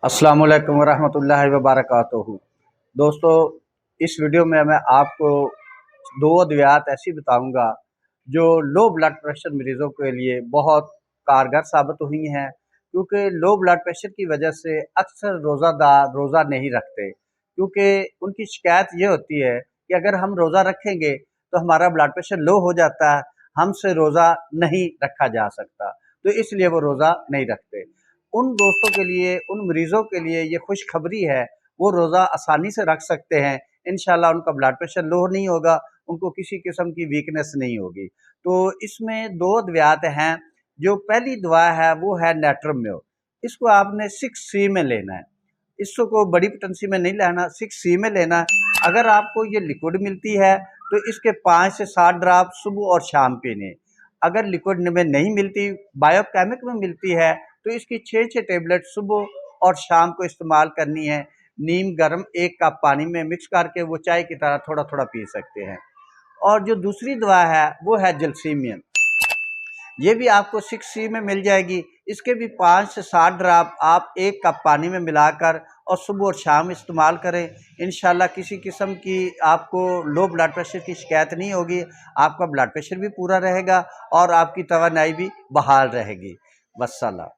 अस्सलाम वालेकुम रहमतुल्लाहि व बरकातुहू। दोस्तों, इस वीडियो में मैं आपको दो अद्वियात ऐसी बताऊंगा जो लो ब्लड प्रेशर मरीज़ों के लिए बहुत कारगर साबित हुई हैं, क्योंकि लो ब्लड प्रेशर की वजह से अक्सर रोज़ादार रोज़ा नहीं रखते, क्योंकि उनकी शिकायत ये होती है कि अगर हम रोज़ा रखेंगे तो हमारा ब्लड प्रेशर लो हो जाता है, हमसे रोज़ा नहीं रखा जा सकता, तो इसलिए वो रोज़ा नहीं रखते। उन दोस्तों के लिए, उन मरीज़ों के लिए ये खुशखबरी है, वो रोज़ा आसानी से रख सकते हैं। इंशाल्लाह उनका ब्लड प्रेशर लो नहीं होगा, उनको किसी किस्म की वीकनेस नहीं होगी। तो इसमें 2 अद्वियात हैं। जो पहली दवा है वो है नेट्रम्यो। इसको आपने 6C में लेना है। इसको बड़ी पोटेंसी में नहीं लेना, 6C में लेना है। अगर आपको ये लिक्विड मिलती है तो इसके 5 से 7 ड्रॉप सुबह और शाम पीने। अगर लिक्विड में नहीं मिलती, बायोकेमिक में मिलती है, तो इसकी 6-6 टैबलेट सुबह और शाम को इस्तेमाल करनी है। नीम गर्म 1 कप पानी में मिक्स करके वो चाय की तरह थोड़ा-थोड़ा पी सकते हैं। और जो दूसरी दवा है वो है जलसीमियम। ये भी आपको 6C में मिल जाएगी। इसके भी 5 से 7 ड्रॉप आप 1 कप पानी में मिलाकर और सुबह और शाम इस्तेमाल करें। इंशाल्लाह किसी किस्म की आपको लो ब्लड प्रेशर की शिकायत नहीं होगी। आपका ब्लड प्रेशर भी पूरा रहेगा और आपकी तवानाई भी बहाल रहेगी। वस्सलाम।